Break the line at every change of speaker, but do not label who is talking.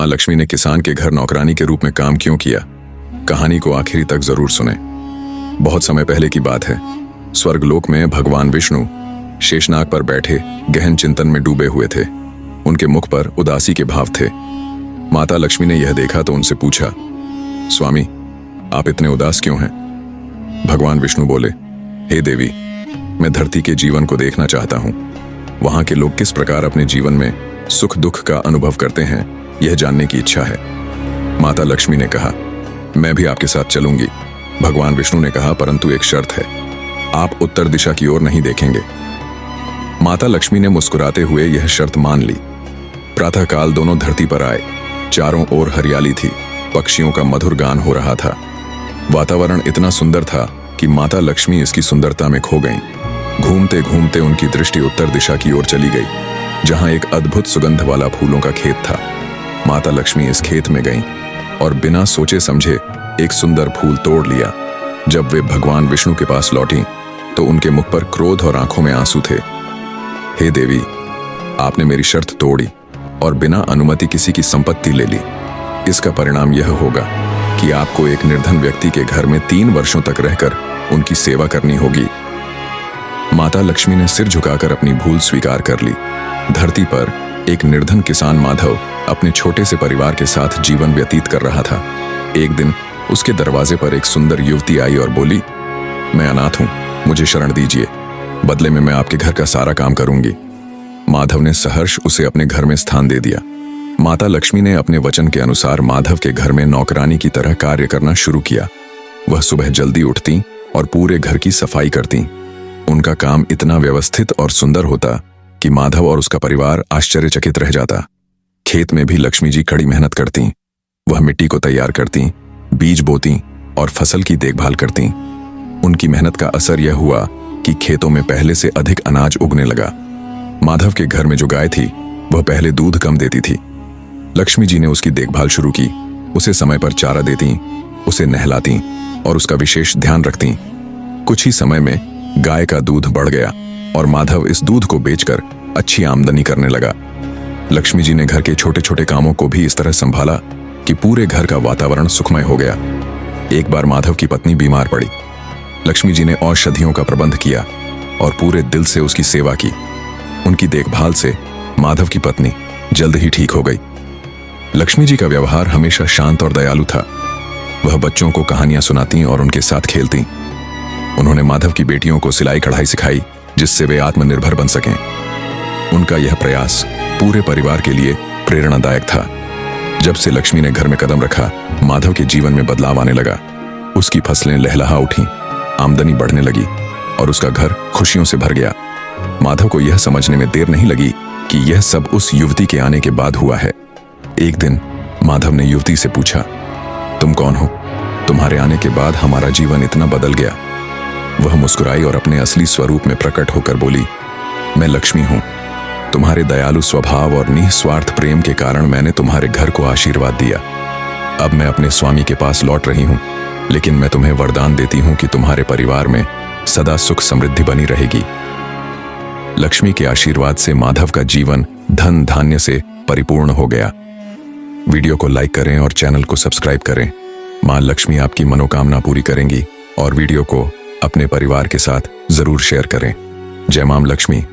माँ लक्ष्मी ने किसान के घर नौकरानी के रूप में काम क्यों किया? कहानी को आखिरी तक जरूर सुने। बहुत समय पहले की बात है। स्वर्गलोक में भगवान विष्णु शेषनाग पर बैठे गहन चिंतन में डूबे हुए थे। उनके मुख पर उदासी के भाव थे। माता लक्ष्मी ने यह देखा तो उनसे पूछा, स्वामी, आप इतने उदास क्यों हैं? भगवान विष्णु बोले, हे देवी, मैं धरती के जीवन को देखना चाहता हूं। वहां के लोग किस प्रकार अपने जीवन में सुख दुख का अनुभव करते हैं, यह जानने की इच्छा है। माता लक्ष्मी ने कहा, मैं भी आपके साथ चलूंगी। भगवान विष्णु ने कहा, परंतु एक शर्त है, आप उत्तर दिशा की ओर नहीं देखेंगे। माता लक्ष्मी ने मुस्कुराते हुए यह शर्त मान ली। प्रातःकाल दोनों धरती पर आए। चारों ओर हरियाली थी, पक्षियों का मधुर गान हो रहा था। वातावरण इतना सुंदर था कि माता लक्ष्मी इसकी सुंदरता में खो गईं। घूमते घूमते उनकी दृष्टि उत्तर दिशा की ओर चली गई, जहां एक अद्भुत सुगंध वाला फूलों का खेत था। माता लक्ष्मी इस खेत में गईं और बिना सोचे समझे एक सुंदर फूल तोड़ लिया। जब वे भगवान विष्णु के पास लौटी तो उनके मुख पर क्रोध और आंखों में आंसू थे। हे देवी, आपने मेरी शर्त तोड़ी और बिना अनुमति किसी की संपत्ति ले ली। इसका परिणाम यह होगा कि आपको एक निर्धन व्यक्ति के घर में 3 वर्षों तक रहकर उनकी सेवा करनी होगी। माता लक्ष्मी ने सिर झुकाकर अपनी भूल स्वीकार कर ली। धरती पर एक निर्धन किसान माधव अपने छोटे से परिवार के साथ जीवन व्यतीत कर रहा था। एक दिन उसके दरवाजे पर एक सुंदर युवती आई और बोली, मैं अनाथ हूं, मुझे शरण दीजिए, बदले में मैं आपके घर का सारा काम करूंगी। माधव ने सहर्ष उसे अपने घर में स्थान दे दिया। माता लक्ष्मी ने अपने वचन के अनुसार माधव के घर में नौकरानी की तरह कार्य करना शुरू किया। वह सुबह जल्दी उठती और पूरे घर की सफाई करती। उनका काम इतना व्यवस्थित और सुंदर होता कि माधव और उसका परिवार आश्चर्यचकित रह जाता। खेत में भी लक्ष्मी जी कड़ी मेहनत करती। वह मिट्टी को तैयार करती, बीज बोती और फसल की देखभाल करती। उनकी मेहनत का असर यह हुआ कि खेतों में पहले से अधिक अनाज उगने लगा। माधव के घर में जो गाय थी वह पहले दूध कम देती थी। लक्ष्मी जी ने उसकी देखभाल शुरू की। उसे समय पर चारा देती, उसे नहलाती और उसका विशेष ध्यान रखती। कुछ ही समय में गाय का दूध बढ़ गया और माधव इस दूध को बेचकर अच्छी आमदनी करने लगा। लक्ष्मी जी ने घर के छोटे छोटे कामों को भी इस तरह संभाला कि पूरे घर का वातावरण सुखमय हो गया। एक बार माधव की पत्नी बीमार पड़ी। लक्ष्मी जी ने औषधियों का प्रबंध किया और पूरे दिल से उसकी सेवा की। उनकी देखभाल से माधव की पत्नी जल्द ही ठीक हो गई। लक्ष्मी जी का व्यवहार हमेशा शांत और दयालु था। वह बच्चों को कहानियां सुनाती और उनके साथ खेलती। उन्होंने माधव की बेटियों को सिलाई कढ़ाई सिखाई, जिससे वे आत्मनिर्भर बन सकें। उनका यह प्रयास पूरे परिवार के लिए प्रेरणादायक था। जब से लक्ष्मी ने घर में कदम रखा, माधव के जीवन में बदलाव आने लगा। उसकी फसलें लहलहा उठी, आमदनी बढ़ने लगी और उसका घर खुशियों से भर गया। माधव को यह समझने में देर नहीं लगी कि यह सब उस युवती के आने के बाद हुआ है। एक दिन माधव ने युवती से पूछा, तुम कौन हो? तुम्हारे आने के बाद हमारा जीवन इतना बदल गया। वह मुस्कुराई और अपने असली स्वरूप में प्रकट होकर बोली, मैं लक्ष्मी हूं। तुम्हारे दयालु स्वभाव और निस्वार्थ प्रेम के कारण मैंने तुम्हारे घर को आशीर्वाद दिया। अब मैं अपने स्वामी के पास लौट रही हूं, लेकिन मैं तुम्हें वरदान देती हूं कि तुम्हारे परिवार में सदा सुख समृद्धि बनी रहेगी। लक्ष्मी के आशीर्वाद से माधव का जीवन धन धान्य से परिपूर्ण हो गया। वीडियो को लाइक करें और चैनल को सब्सक्राइब करें। मां लक्ष्मी आपकी मनोकामना पूरी करेंगी और वीडियो को अपने परिवार के साथ जरूर शेयर करें। जय मां लक्ष्मी।